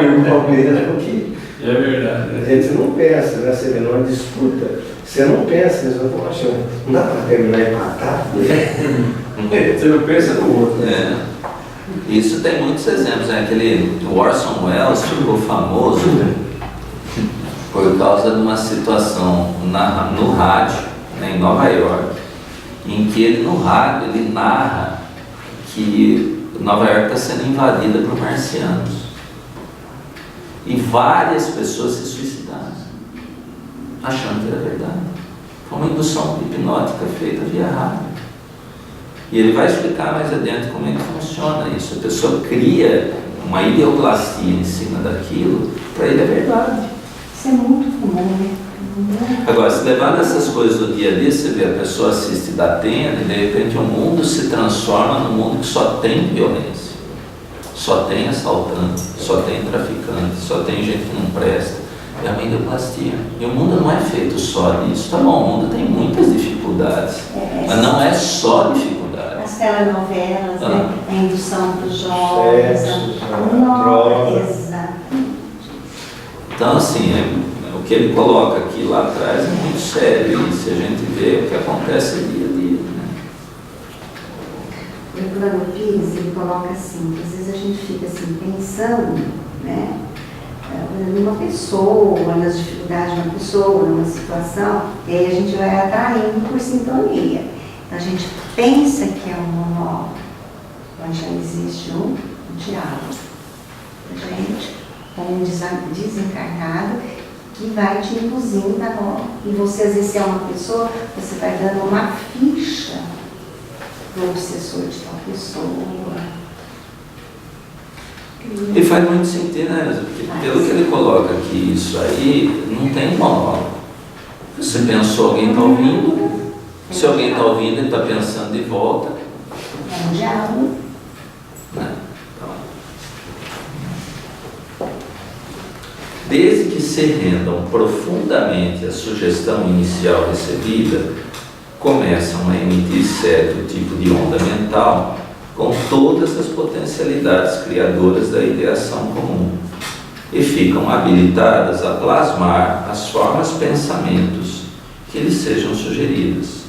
[SPEAKER 5] irmão mesmo que.
[SPEAKER 2] É verdade.
[SPEAKER 5] A gente não pensa, né? Você vê numa disputa, você não pensa, você não acha, não dá para terminar empatado.
[SPEAKER 2] Você não pensa no outro.
[SPEAKER 1] É. Isso tem muitos exemplos, né? Aquele Orson Welles ficou famoso por causa de uma situação no rádio, né, em Nova York, em que ele no rádio ele narra que Nova York está sendo invadida por marcianos e várias pessoas se suicidaram, achando que era verdade. Foi uma indução hipnótica feita via rádio. E ele vai explicar mais adiante como é que funciona isso. A pessoa cria uma ideoplastia em cima daquilo, para ele é verdade.
[SPEAKER 4] Isso é muito comum, né?
[SPEAKER 1] Agora, se levar nessas coisas do dia a dia, você vê a pessoa assiste da tenda e de repente o mundo se transforma num mundo que só tem violência, só tem assaltante, só tem traficante, só tem gente que não presta. É uma ideoplastia. E o mundo não é feito só disso. Tá bom, o mundo tem muitas dificuldades, mas não é só dificuldade.
[SPEAKER 4] As telenovelas, né? A indução para os jovens,
[SPEAKER 5] droga.
[SPEAKER 4] Exatamente.
[SPEAKER 1] Então, assim, o que ele coloca aqui lá atrás é muito sério. E se a gente vê o que acontece dia a dia. Né?
[SPEAKER 4] O Plano Pires, ele coloca assim, que às vezes a gente fica assim, pensando, né? Numa pessoa, nas dificuldades de uma pessoa, numa situação, e aí a gente vai atraindo por sintonia. Então a gente pensa que é um monólogo, mas já existe um diálogo. A gente, com um desencarnado, que vai te induzindo agora. E você, às vezes, se é uma pessoa, você vai dando uma ficha do obsessor de tal pessoa.
[SPEAKER 1] E faz muito sentido, né? Porque pelo que ele coloca aqui, isso aí não tem monólogo. Você pensou, alguém está ouvindo. Se alguém está ouvindo, ele está pensando de volta.
[SPEAKER 4] É um diálogo.
[SPEAKER 1] Né? Então, desde que se rendam profundamente à sugestão inicial recebida, começam a emitir certo tipo de onda mental com todas as potencialidades criadoras da ideação comum e ficam habilitadas a plasmar as formas pensamentos que lhes sejam sugeridas.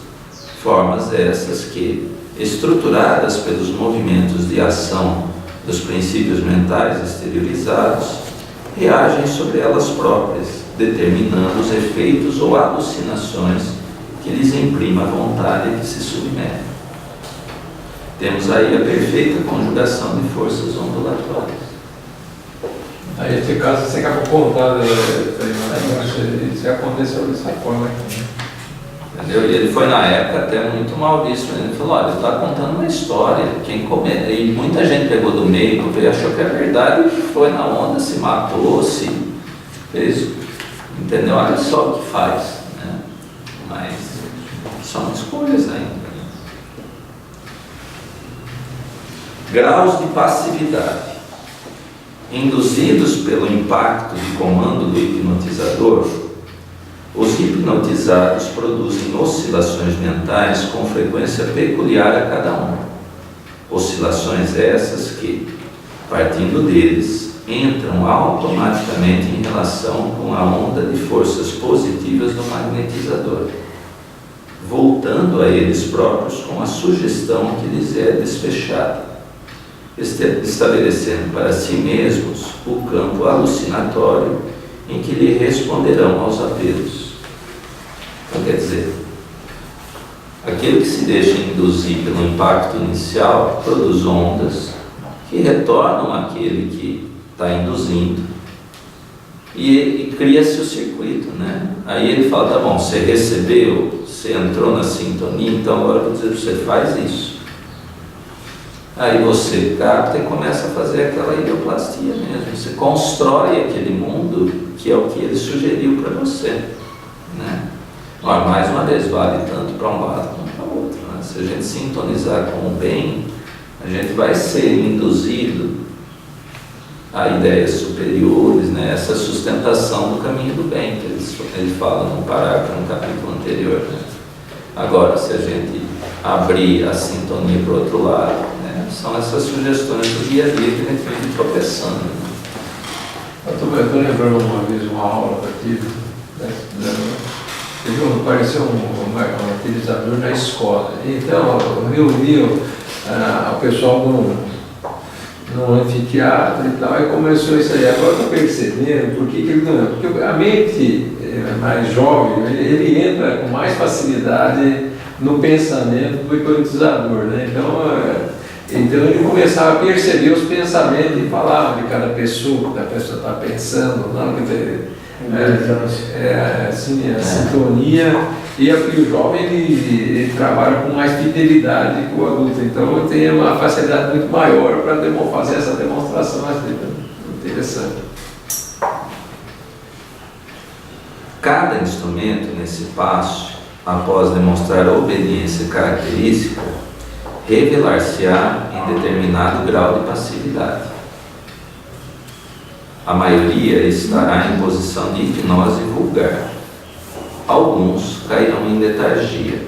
[SPEAKER 1] Formas essas que, estruturadas pelos movimentos de ação dos princípios mentais exteriorizados, reagem sobre elas próprias, determinando os efeitos ou alucinações que lhes imprima a vontade a que se submetem. Temos aí a perfeita conjugação de forças ondulatórias.
[SPEAKER 2] Aí, nesse caso, você acabou contando, isso aconteceu dessa forma aqui.
[SPEAKER 1] Entendeu? E ele foi, na época, até muito mal visto. Ele falou, olha, ele está contando uma história. Quem comenta, e muita gente pegou do meio, veio, achou que é verdade, e foi na onda, se matou, se fez. Entendeu? Olha só o que faz. Né? Mas são escolhas ainda. Graus de passividade. Induzidos pelo impacto de comando do hipnotizador, os hipnotizados produzem oscilações mentais com frequência peculiar a cada um. Oscilações essas que, partindo deles, entram automaticamente em relação com a onda de forças positivas do magnetizador, voltando a eles próprios com a sugestão que lhes é despechada, estabelecendo para si mesmos o campo alucinatório em que lhe responderão aos apelos. Então, quer dizer, aquele que se deixa induzir pelo impacto inicial produz ondas que retornam àquele que está induzindo e cria-se o circuito, né? Aí ele fala, tá bom, você recebeu, você entrou na sintonia, então agora eu vou dizer para você, faz isso. Aí você capta e começa a fazer aquela ideoplastia mesmo. Você constrói aquele mundo que é o que ele sugeriu para você. Né? Mas, mais uma vez, vale tanto para um lado como para o outro. Né? Se a gente sintonizar com o bem, a gente vai ser induzido a ideias superiores, né? Essa sustentação do caminho do bem, que ele fala no parágrafo, no capítulo anterior. Né? Agora, se a gente abrir a sintonia para o outro lado, são essas sugestões do dia a dia que a gente vive tropeçando.
[SPEAKER 2] Eu estou lembrando uma vez uma aula que eu tive, apareceu um utilizador na escola. Então, reuniu o pessoal no anfiteatro e tal, e começou isso aí. Agora eu estou percebendo por que ele não é. Porque a mente mais jovem, ele entra com mais facilidade no pensamento do hipnotizador, né? Então ele começava a perceber os pensamentos e falava de cada pessoa, que a pessoa está pensando, não, quer dizer, assim, a sintonia, E o jovem ele trabalha com mais fidelidade que o adulto, então tem uma facilidade muito maior para fazer essa demonstração. Interessante.
[SPEAKER 1] Cada instrumento nesse passo, após demonstrar a obediência característica, revelar-se-á em determinado grau de passividade. A maioria estará em posição de hipnose vulgar. Alguns cairão em letargia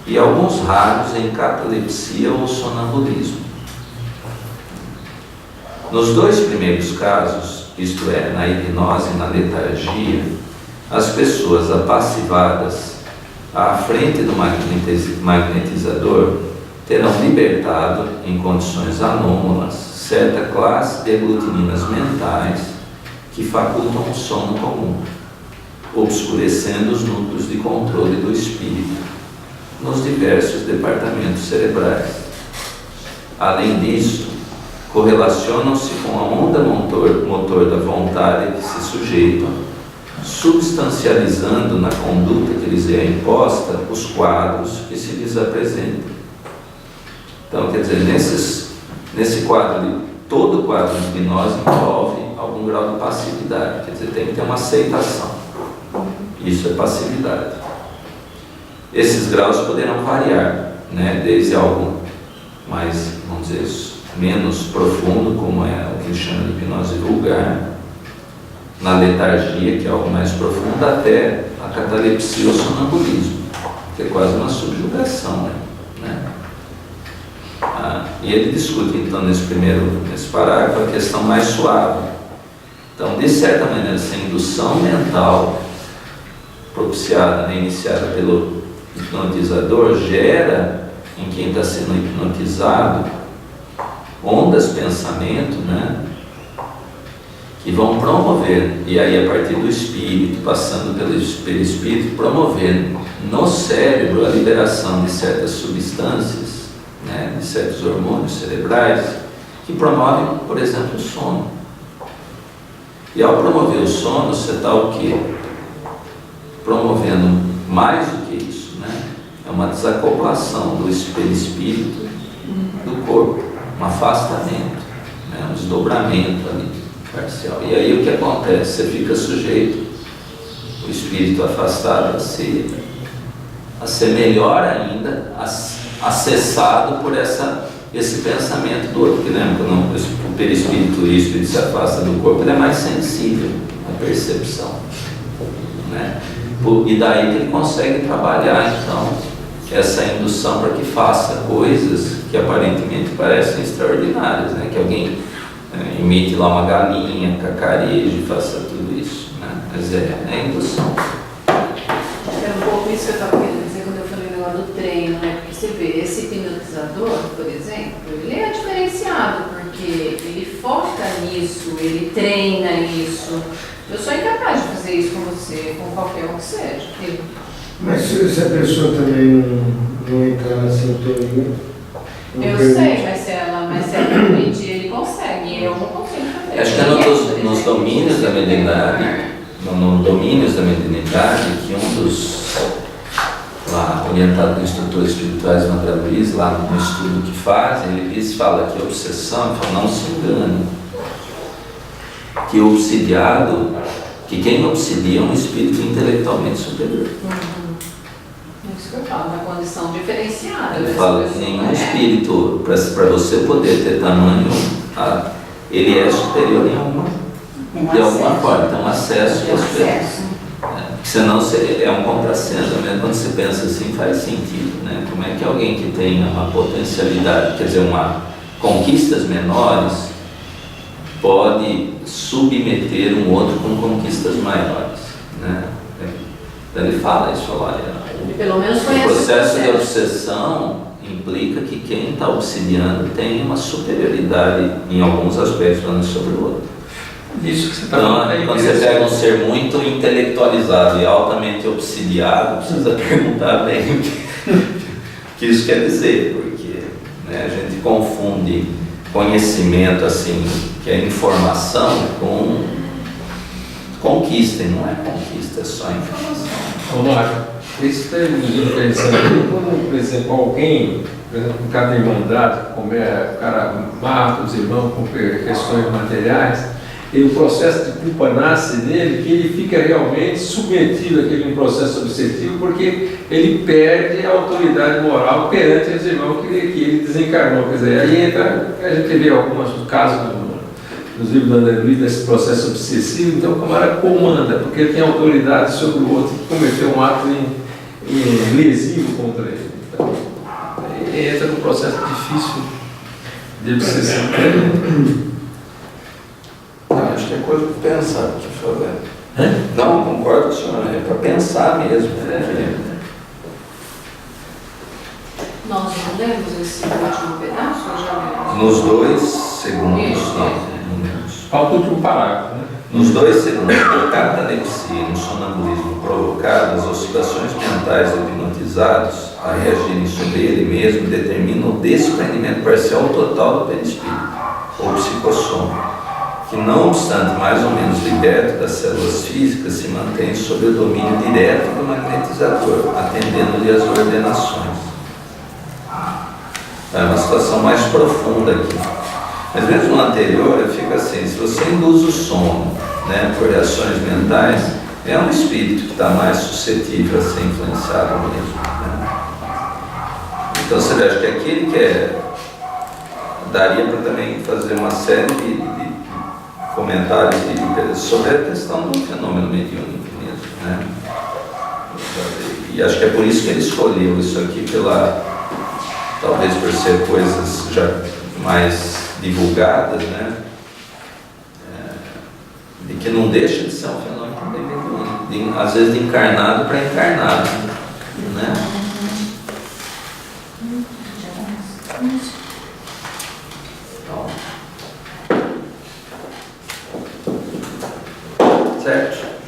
[SPEAKER 1] e alguns raros em catalepsia ou sonambulismo. Nos dois primeiros casos, isto é, na hipnose e na letargia, as pessoas apassivadas à frente do magnetizador terão libertado, em condições anômalas, certa classe de aglutininas mentais que facultam o sono comum, obscurecendo os núcleos de controle do espírito nos diversos departamentos cerebrais. Além disso, correlacionam-se com a onda motor da vontade que se sujeitam, substancializando na conduta que lhes é imposta os quadros que se lhes apresentam. Então, quer dizer, nesse quadro, todo quadro de hipnose envolve algum grau de passividade, quer dizer, tem que ter uma aceitação. Isso é passividade. Esses graus poderão variar, né, desde algo mais, vamos dizer, menos profundo, como é o que chama de hipnose vulgar, na letargia, que é algo mais profundo, até a catalepsia ou sonambulismo, que é quase uma subjugação, né? E ele discute, então, nesse parágrafo, a questão mais suave. Então, de certa maneira, essa indução mental propiciada, né, iniciada pelo hipnotizador, gera em quem está sendo hipnotizado ondas de pensamento, né, que vão promover, e aí a partir do espírito, passando pelo espírito, promover no cérebro a liberação de certas substâncias, né, de certos hormônios cerebrais, que promovem, por exemplo, o sono. E ao promover o sono, você está o quê? Promovendo mais do que isso, né? É uma desacoplação do perispírito do corpo, um afastamento, né? Um desdobramento ali, parcial. E aí o que acontece? Você fica sujeito, o espírito afastado, a ser melhor ainda, acessado por esse pensamento do outro, que lembra quando o perispírito, o espírito se afasta do corpo, ele é mais sensível à percepção, né? E daí que ele consegue trabalhar, então, essa indução para que faça coisas que aparentemente parecem extraordinárias, né? Que alguém imite lá uma galinha, cacareje, faça tudo isso, né? Mas é indução.
[SPEAKER 3] É um pouco isso que eu estava querendo dizer quando eu falei o negócio do treino, né? Porque você vê, esse hipnotizador, por exemplo, ele é diferenciado, porque ele foca nisso, ele treina isso. Eu sou incapaz de fazer isso com você, com qualquer um que seja.
[SPEAKER 5] Mas se a pessoa também não entrar na sintonia...
[SPEAKER 3] Eu sei, mas se ela permitir, ele consegue. Eu não consigo fazer.
[SPEAKER 1] Acho que é nos domínios da mediunidade, no domínios da mediunidade, que um dos orientado por instrutores espirituais no André Luiz, lá no estudo que fazem, ele fala que a obsessão, não se engane, que o obsidiado, que quem obsidia é um espírito intelectualmente superior.
[SPEAKER 3] Isso que eu falo, uma condição diferenciada.
[SPEAKER 1] Ele fala que nenhum espírito, para você poder ter tamanho, ele é superior em alguma forma, tem um acesso e acesso. Senão é um contrassenso, mesmo quando você pensa assim faz sentido, né? Como é que alguém que tem uma potencialidade, quer dizer, conquistas menores, pode submeter um outro com conquistas maiores, né? Então ele fala isso lá.
[SPEAKER 3] Pelo menos
[SPEAKER 1] o processo de obsessão implica que quem está obsidiando tem uma superioridade em alguns aspectos sobre o outro.
[SPEAKER 2] Isso que você está
[SPEAKER 1] então,
[SPEAKER 2] falando.
[SPEAKER 1] Quando você pega um ser muito intelectualizado e altamente obsidiado, precisa perguntar bem o que isso quer dizer, porque, né, a gente confunde conhecimento, assim, que é informação, com conquista, e não é conquista, é só informação.
[SPEAKER 2] Vamos lá. Isso é interessante. Como, por exemplo, alguém, por exemplo, um cara de irmandade, como o cara mata os irmãos por questões materiais, e o processo de culpa nasce nele, que ele fica realmente submetido àquele processo obsessivo, porque ele perde a autoridade moral perante os irmãos que ele desencarnou. Quer dizer, aí entra, a gente vê alguns casos nos livros da André Luiz desse processo obsessivo, então o camarada comanda, porque ele tem autoridade sobre o outro que cometeu um ato lesivo contra ele. Então, entra num processo difícil de obsessão.
[SPEAKER 1] Acho que é coisa para pensar, deixa eu ver. Não, concordo com o senhor, é para pensar mesmo.
[SPEAKER 3] Nós não lemos esse último pedaço ou já lemos?
[SPEAKER 1] Nos 2 segundos,
[SPEAKER 3] Isso.
[SPEAKER 1] não lemos.
[SPEAKER 2] Falta o último parágrafo, né?
[SPEAKER 1] Nos 2 segundos, da catalepsia e no sonambulismo provocado, as oscilações mentais do hipnotizados a reagirem sobre ele mesmo determinam o desprendimento parcial ou total do perispírito, ou psicossoma, que não obstante mais ou menos liberto das células físicas, se mantém sob o domínio direto do magnetizador, atendendo-lhe às ordenações. É uma situação mais profunda aqui. Mas mesmo no anterior, fica assim, se você induz o sono, né, por reações mentais, é um espírito que está mais suscetível a ser influenciado mesmo. Né? Então você vê, acho que aqui ele daria para também fazer uma série de comentários sobre a questão do fenômeno mediúnico mesmo. Né? E acho que é por isso que ele escolheu isso aqui, talvez por ser coisas já mais divulgadas, né? De que não deixa de ser um fenômeno também mediúnico, às vezes de encarnado para encarnado, né? Então, certo?